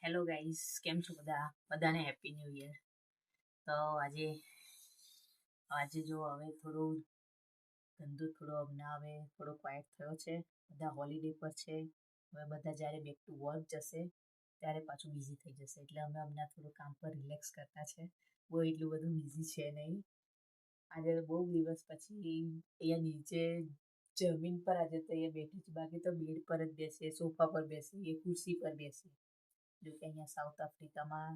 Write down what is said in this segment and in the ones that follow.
Hello guys, કેમ છો બધાને હેપી ન્યૂ યર. તો આજે જો હવે થોડું ધંધો થોડો હમણાં હવે થોડો ક્વાઇટ થયો છે. બધા હોલિડે પર છે. હવે બધા જ્યારે બેક ટુ વર્ક જશે ત્યારે પાછું બિઝી થઈ જશે. એટલે અમે હમણાં થોડું કામ પર રિલેક્સ કરતા છે. બહુ એટલું બધું બિઝી છે નહીં. આજે બહુ દિવસ પછી અહીંયા નીચે જમીન પર આજે તો અહીંયા બેઠી છું. બાકી તો બેડ પર જ બેસીએ, સોફા પર બેસીએ, ખુરશી પર બેસીએ. જો કે અહીંયા સાઉથ આફ્રિકામાં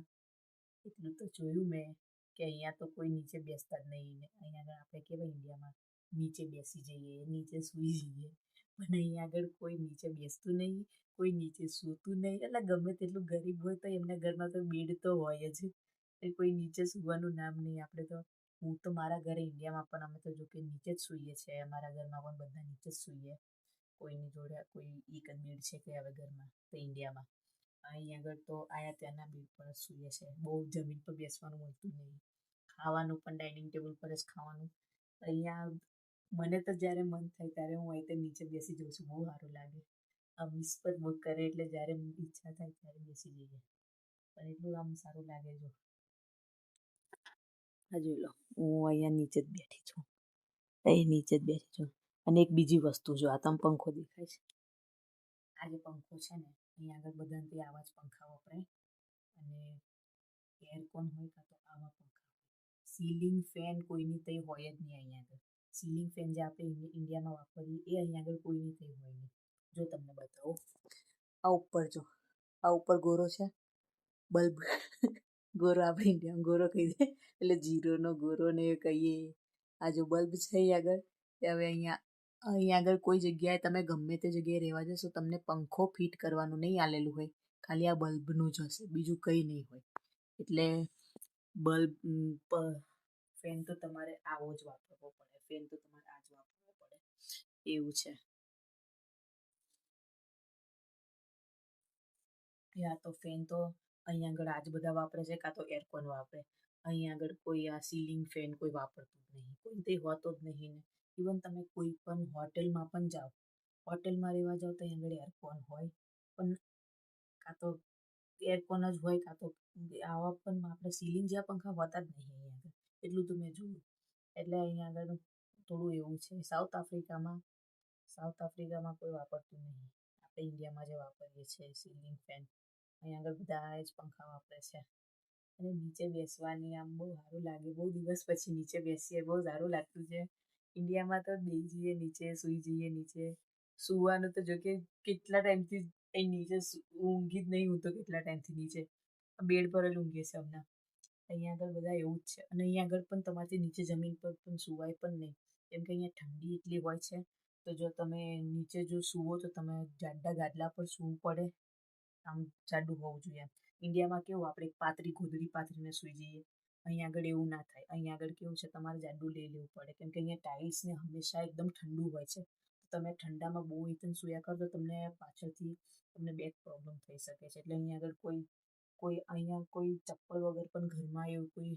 એટલું તો જોયું મેં કે અહીંયા તો કોઈ નીચે બેસતા જ નહીં. ને અહીંયા આગળ આપણે કેવાય ઇન્ડિયામાં નીચે બેસી જઈએ, નીચે સૂઈ જઈએ, પણ અહીંયા આગળ કોઈ નીચે બેસતું નહીં, કોઈ નીચે સૂતું નહીં. એટલે ગમે તેટલું ગરીબ હોય તો એમના ઘરમાં તો બેડ તો હોય જ. કોઈ નીચે સૂવાનું નામ નહીં. આપણે તો હું તો મારા ઘરે ઇન્ડિયામાં પણ અમે તો જો કે નીચે જ સૂઈએ છીએ. અમારા ઘરમાં પણ બધા નીચે જ સૂઈએ. કોઈની જોડે કોઈ એક જ બેડ છે કે હવે ઘરમાં તો ઇન્ડિયામાં અહીં આગળ તો આયા ત્યાંના બેડ પર જ સૂઈએ છે. બહુ જમીન પર બેસવાનું મળતું નહીં. ખાવાનું પણ ડાઇનિંગ ટેબલ પર જ ખાવાનું. અહીંયા મને તો જ્યારે મન થાય ત્યારે હું અહીં નીચે બેસી જાઉં છું. બહુ સારું લાગે. આ મિસ પર બુક કરે એટલે જ્યારે ઈચ્છા થાય ત્યારે બેસી જઈએ. પણ એટલું આમ સારું લાગે. જો આ જોઈ લો, હું અહીંયા નીચે જ બેઠી છું. અહીં નીચે જ બેઠી છું. અને એક બીજી વસ્તુ જો, આ તમ પંખો દેખાય છે. આ જે પંખો છે ને, અહીંયા આગળ બધાને તે આવા જ પંખા વપરાય. અને એરકોન હોય કાં તો આવા પંખા હોય. સીલિંગ ફેન કોઈની તે હોય જ નહીં અહીંયા આગળ. સીલિંગ ફેન જે આપણે ઇન્ડિયામાં વાપરીએ એ અહીંયા આગળ કોઈની તે હોય નહીં. જો તમને બતાવો, આ ઉપર જો, આ ઉપર ગોરો છે બલ્બ. ગોરો આપણે ઇન્ડિયામાં ગોરો કહી દે એટલે જીરોનો ગોરો ને એ કહીએ. આ જો બલ્બ છે અહીં આગળ, તે હવે અહીંયા આગળ કોઈ જગ્યાએ તમે ગમે તે જગ્યાએ રહેવા જશો તમને પંખો ફિટ કરવાનું નહીં આલેલું હોય. ખાલી આ બલ્બનું જ હશે, બીજું કંઈ નહીં હોય. એટલે બલ્બ ફેન તો તમારે આવો જ વાપરવો પડે. ફેન તો તમારે આ જ વાપરવો પડે એવું છે. યા તો ફેન તો અહીંયા આગળ આજ બધા વાપરે છે, કાં તો એરકોન વાપરે. અહીંયા આગળ કોઈ આ સીલિંગ ફેન કોઈ વાપરતું જ નહીં. કોઈ તે હોતો જ નહીં. ને ઇવન તમે કોઈ પણ હોટેલમાં પણ જાઓ, હોટેલમાં રહેવા જાઓ તો અહીંયા આગળ એરકોન હોય, પણ કાં તો એરકોન જ હોય, કાં તો આવા પણ આપણે સીલિંગ જેવા પંખા હોતા જ નહીં અહીંયા આગળ. એટલું તો મેં જોયું. એટલે અહીંયા આગળ થોડું એવું છે. સાઉથ આફ્રિકામાં કોઈ વાપરતું નહીં. આપણે ઇન્ડિયામાં જે વાપરીએ છીએ સીલિંગ ફેન, અહીંયા આગળ બધા જ પંખા વાપરે છે. અને નીચે બેસવાની આમ બહુ સારું લાગે. બહુ દિવસ પછી નીચે બેસીએ, બહુ સારું લાગતું છે. ઇન્ડિયામાં તો બેસી જઈએ નીચે, સૂઈ જઈએ નીચે. સૂવાનું તો જો કે કેટલા ટાઈમથી અહીં નીચે ઊંઘી જ નહીં. હું તો કેટલા ટાઈમથી નીચે બેડ પર જ ઊંઘીએ છે હમણાં. અહીંયા આગળ બધા એવું જ છે. અને અહીંયા આગળ પણ તમારાથી નીચે જમીન પર પણ સુવાય પણ નહીં. કેમ કે અહીંયા ઠંડી એટલી હોય છે. તો જો તમે નીચે જો સૂવો તો તમે જાડા ગાદલા પર સૂવું પડે. આમ જાડું હોવું જોઈએ. ઇન્ડિયામાં કેવું આપણે પાતળી ગોદડી પાથરીને સૂઈ જઈએ. અહીંયા આગળ એવું ના થાય. અહીંયા આગળ કેવું છે, તમારે જાડું લઈ લેવું પડે. કેમ કે અહીંયા ટાઇલ્સને હંમેશા એકદમ ઠંડુ હોય છે. તમે ઠંડામાં બહુ એકદમ સૂયા કરો તો તમને પાછળથી તમને બેક પ્રોબ્લેમ થઈ શકે છે. એટલે અહીંયા આગળ અહીંયા કોઈ ચપ્પલ વગર પણ ઘરમાં એવું કોઈ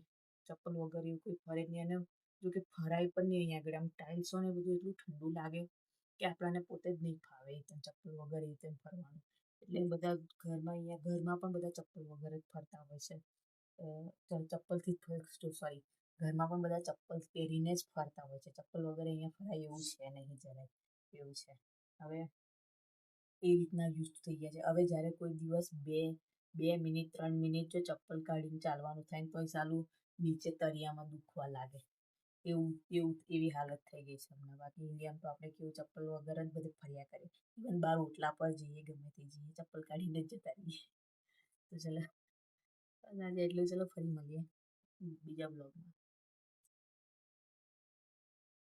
ચપ્પલ વગર એવું કોઈ ફરે જ નહીં. અને જો કે ફરાય પણ નહીં અહીંયા આગળ. આમ ટાઇલ્સો ને બધું એટલું ઠંડુ લાગે કે આપણને પોતે જ નહીં ફાવે ચપ્પલ વગર એ રીતે ફરવાનું. એટલે બધા ઘરમાં પણ બધા ચપ્પલ વગર જ ફરતા હોય છે. ઘરમાં પણ બધા ચપ્પલ પહેરીને જ ફરતા હોય છે. ચપ્પલ વગર અહીંયા ફરાય એવું છે નહીં જરાય. એવું છે. હવે એ રીતના યુઝ થઈ ગયા છે. હવે જ્યારે કોઈ દિવસ 2 મિનિટ 3 મિનિટ જો ચપ્પલ કાઢીને ચાલવાનું થાય ને તોય સાલું નીચે તળિયામાં દુખવા લાગે. એવી હાલત થઈ ગઈ છે હમણાં. બાકી ઇન્ડિયામાં તો આપણે કેવું ચપ્પલ વગર જ બધે ફર્યા કરીએ. ઇવન બહાર ઓટલા પર જઈએ, ગમે તે જઈએ, ચપ્પલ કાઢીને જ જતા રહીએ. તો ચલો આજે એટલું, ચલો ફરી મળીએ બીજા બ્લોગમાં.